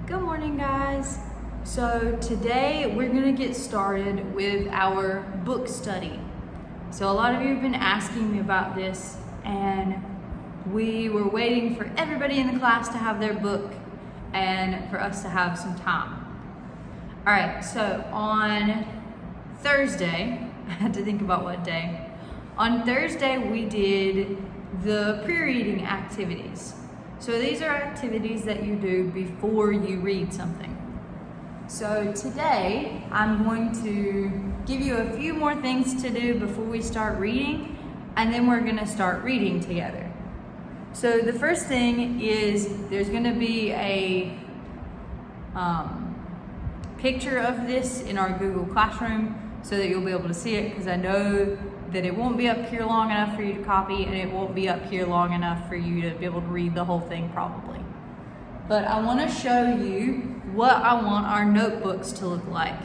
Good morning, guys. So today we're gonna get started with our book study. So a lot of you have been asking me about this, and we were waiting for everybody in the class to have their book and for us to have some time. All right, so on Thursday, I had to think about what day. On Thursday, we did the pre-reading activities. So these are activities that you do before you read something. So today, I'm going to give you a few more things to do before we start reading, and then we're gonna start reading together. So the first thing is there's gonna be a picture of this in our Google Classroom so that you'll be able to see it, because I know that it won't be up here long enough for you to copy, and it won't be up here long enough for you to be able to read the whole thing probably. But I want to show you what I want our notebooks to look like.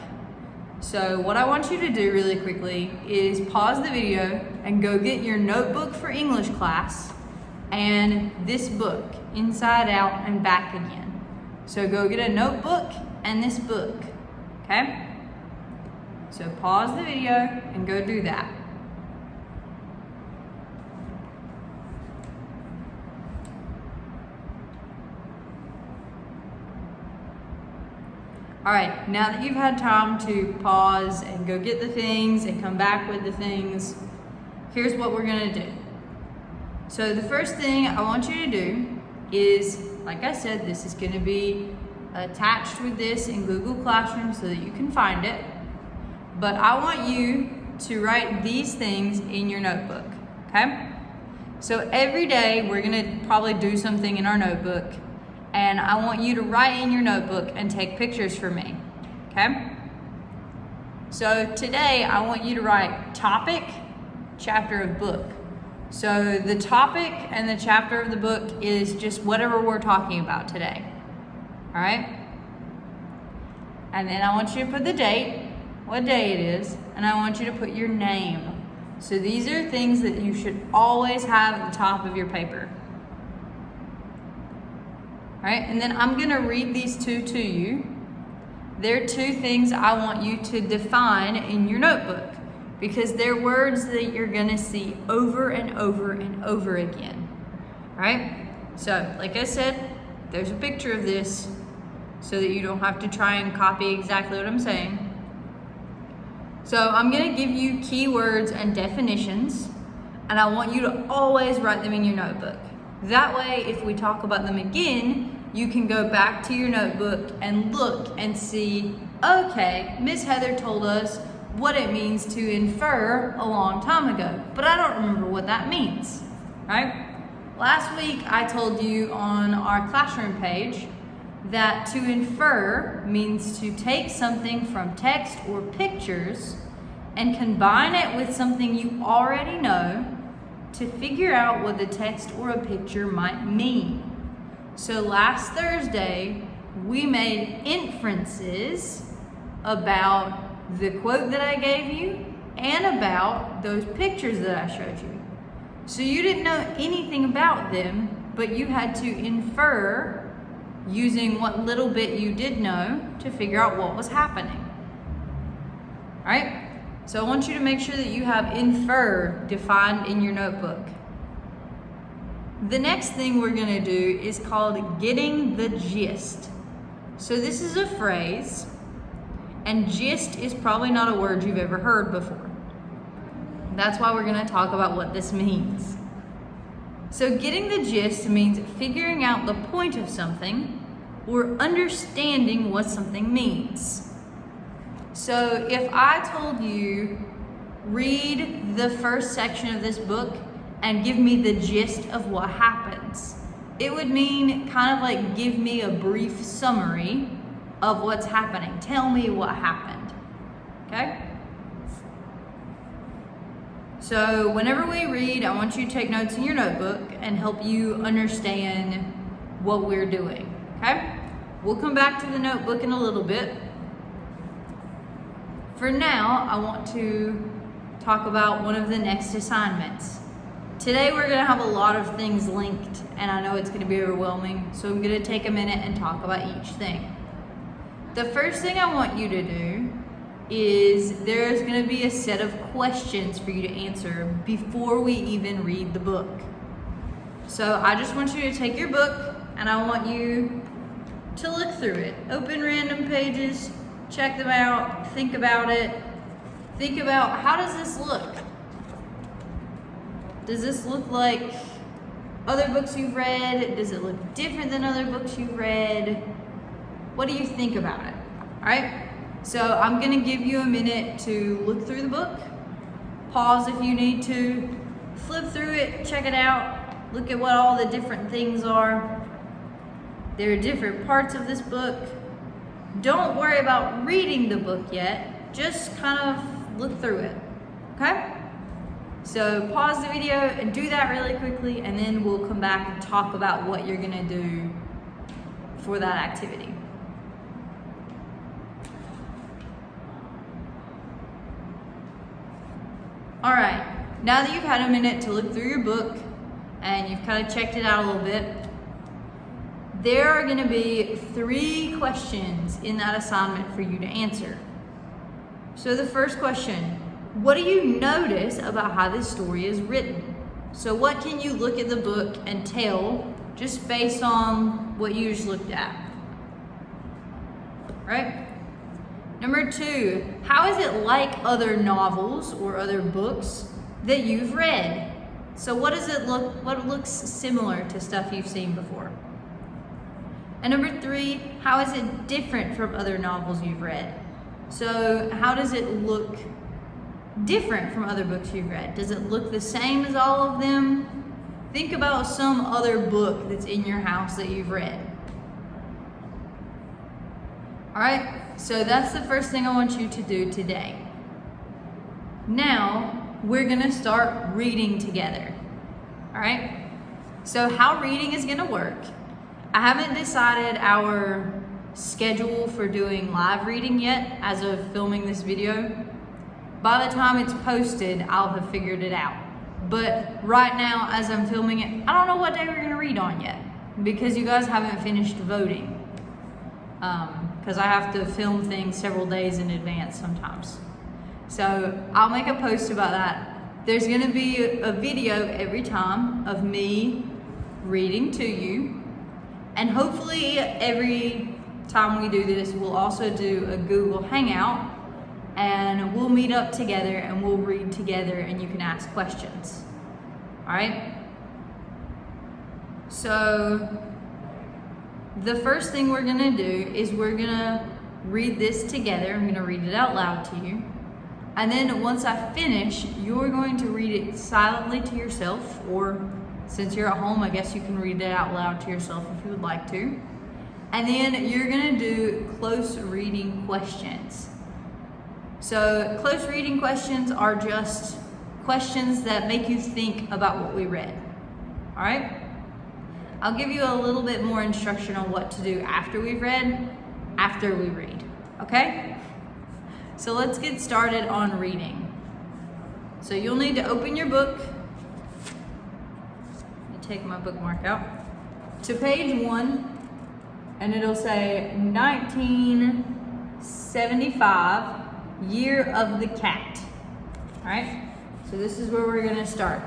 So what I want you to do really quickly is pause the video and go get your notebook for English class and this book, inside out and back again. So go get a notebook and this book, okay? So pause the video and go do that. All right, now that you've had time to pause and go get the things and come back with the things, here's what we're gonna do. So the first thing I want you to do is, like I said, this is gonna be attached with this in Google Classroom so that you can find it. But I want you to write these things in your notebook, okay? So every day we're gonna probably do something in our notebook, and I want you to write in your notebook and take pictures for me, okay? So today I want you to write topic, chapter of book. So the topic and the chapter of the book is just whatever we're talking about today, all right? And then I want you to put the date, what day it is, and I want you to put your name. So these are things that you should always have at the top of your paper. All right, and then I'm gonna read these two to you. They're two things I want you to define in your notebook, because they're words that you're gonna see over and over and over again, all right? So, like I said, there's a picture of this so that you don't have to try and copy exactly what I'm saying. So I'm gonna give you keywords and definitions, and I want you to always write them in your notebook. That way, if we talk about them again, you can go back to your notebook and look and see, okay, Miss Heather told us what it means to infer a long time ago, but I don't remember what that means, right? Last week, I told you on our classroom page that to infer means to take something from text or pictures and combine it with something you already know to figure out what the text or a picture might mean. So last Thursday, we made inferences about the quote that I gave you and about those pictures that I showed you. So you didn't know anything about them, but you had to infer using what little bit you did know to figure out what was happening. All right? So I want you to make sure that you have infer defined in your notebook. The next thing we're gonna do is called getting the gist. So this is a phrase, and gist is probably not a word you've ever heard before. That's why we're gonna talk about what this means. So getting the gist means figuring out the point of something or understanding what something means. So if I told you, read the first section of this book and give me the gist of what happens, it would mean kind of like give me a brief summary of what's happening. Tell me what happened, okay? So whenever we read, I want you to take notes in your notebook and help you understand what we're doing, okay? We'll come back to the notebook in a little bit. For now, I want to talk about one of the next assignments. Today we're gonna have a lot of things linked, and I know it's gonna be overwhelming, so I'm gonna take a minute and talk about each thing. The first thing I want you to do is there's gonna be a set of questions for you to answer before we even read the book. So I just want you to take your book and I want you to look through it. Open random pages, check them out, think about it. Think about, how does this look? Does this look like other books you've read? Does it look different than other books you've read? What do you think about it? All right? So I'm gonna give you a minute to look through the book. Pause if you need to. Flip through it, check it out. Look at what all the different things are. There are different parts of this book. Don't worry about reading the book yet. Just kind of look through it, okay? So pause the video and do that really quickly, and then we'll come back and talk about what you're gonna do for that activity. All right, now that you've had a minute to look through your book and you've kind of checked it out a little bit, there are gonna be 3 questions in that assignment for you to answer. So the first question, what do you notice about how this story is written? So what can you look at the book and tell just based on what you just looked at? Right? Number 2, how is it like other novels or other books that you've read? So what does it look, what looks similar to stuff you've seen before? And number 3, how is it different from other novels you've read? So how does it look different from other books you've read? Does it look the same as all of them? Think about some other book that's in your house that you've read. All right, so that's the first thing I want you to do today. Now, we're gonna start reading together, all right? So how reading is gonna work, I haven't decided our schedule for doing live reading yet as of filming this video. By the time it's posted, I'll have figured it out. But right now, as I'm filming it, I don't know what day we're gonna read on yet because you guys haven't finished voting. Because I have to film things several days in advance sometimes. So I'll make a post about that. There's gonna be a video every time of me reading to you. And hopefully every time we do this, we'll also do a Google Hangout and we'll meet up together and we'll read together and you can ask questions. All right? So the first thing we're gonna do is we're gonna read this together. I'm gonna read it out loud to you. And then once I finish, you're going to read it silently to yourself, or since you're at home, I guess you can read it out loud to yourself if you would like to. And then you're gonna do close reading questions. So close reading questions are just questions that make you think about what we read, all right? I'll give you a little bit more instruction on what to do after we've read, after we read, okay? So let's get started on reading. So you'll need to open your book. Let me take my bookmark out. To page 1, and it'll say 1975, Year of the Cat. All right, so this is where we're gonna start.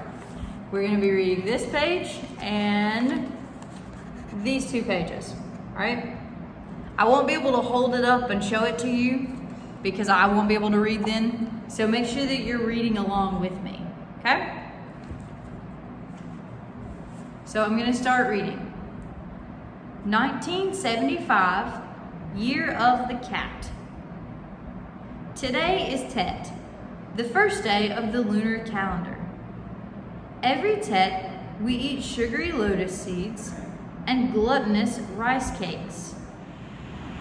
We're gonna be reading this page and these 2 pages, all right? I won't be able to hold it up and show it to you because I won't be able to read then. So make sure that you're reading along with me, okay? So I'm gonna start reading. 1975, Year of the Cat. Today is Tet, the first day of the lunar calendar. Every Tet, we eat sugary lotus seeds and gluttonous rice cakes.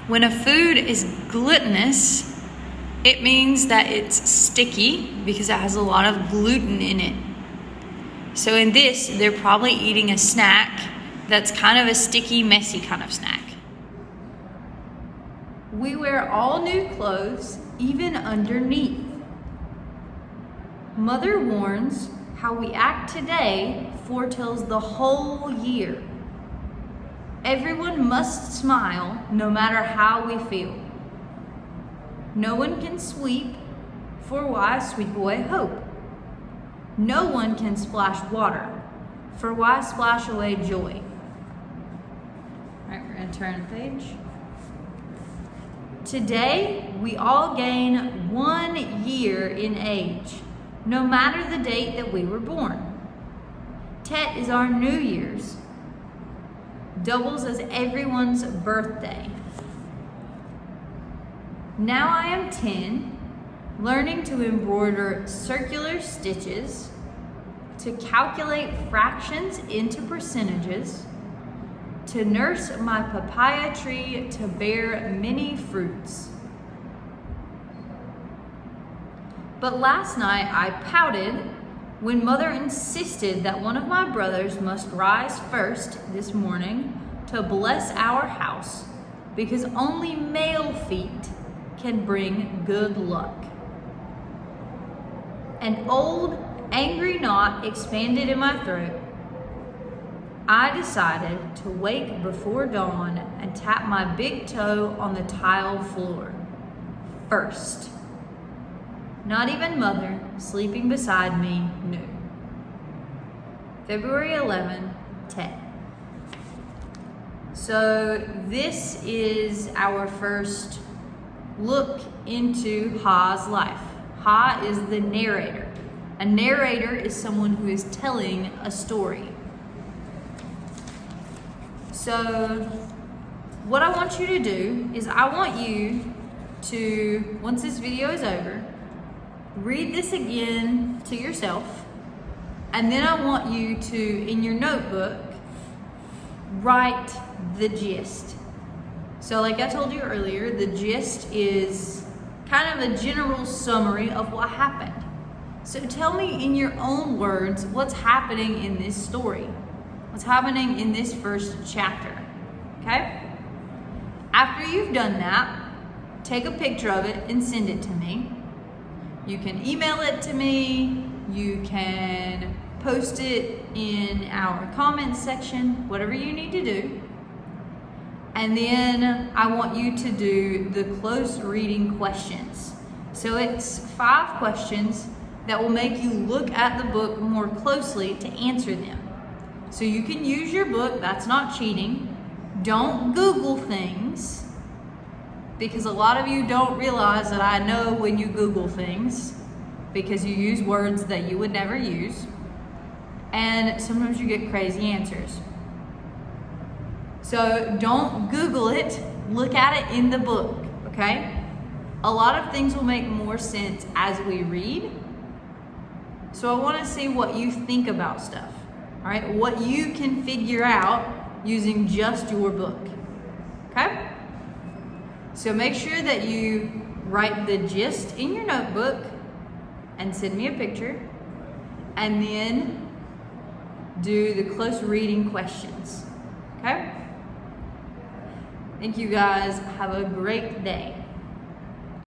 When a food is gluttonous, it means that it's sticky because it has a lot of gluten in it. So in this, they're probably eating a snack that's kind of a sticky, messy kind of snack. We wear all new clothes, even underneath. Mother warns, How we act today foretells the whole year. Everyone must smile no matter how we feel. No one can sweep, for why sweep away hope? No one can splash water, for why splash away joy? All right, we're going to turn the page. Today, we all gain 1 year in age, no matter the date that we were born. Tet is our New Year's, doubles as everyone's birthday. Now I am 10, learning to embroider circular stitches, to calculate fractions into percentages, to nurse my papaya tree to bear many fruits. But last night I pouted when Mother insisted that one of my brothers must rise first this morning to bless our house, because only male feet can bring good luck. An old, angry knot expanded in my throat. I decided to wake before dawn and tap my big toe on the tile floor. First. Not even Mother, sleeping beside me, knew. February 11, 10. So this is our first look into Ha's life. Ha is the narrator. A narrator is someone who is telling a story. So what I want you to do is I want you to, once this video is over, read this again to yourself, and then I want you to, in your notebook, write the gist. So like I told you earlier, the gist is kind of a general summary of what happened. So tell me in your own words what's happening in this story. What's happening in this first chapter, okay? After you've done that, take a picture of it and send it to me. You can email it to me, you can post it in our comments section, whatever you need to do. And then I want you to do the close reading questions. So it's 5 questions that will make you look at the book more closely to answer them. So you can use your book, that's not cheating. Don't Google things, because a lot of you don't realize that I know when you Google things, because you use words that you would never use, and sometimes you get crazy answers. So don't Google it, look at it in the book, okay? A lot of things will make more sense as we read. So I want to see what you think about stuff. All right, what you can figure out using just your book, okay? So make sure that you write the gist in your notebook and send me a picture, and then do the close reading questions, okay? Thank you guys, have a great day.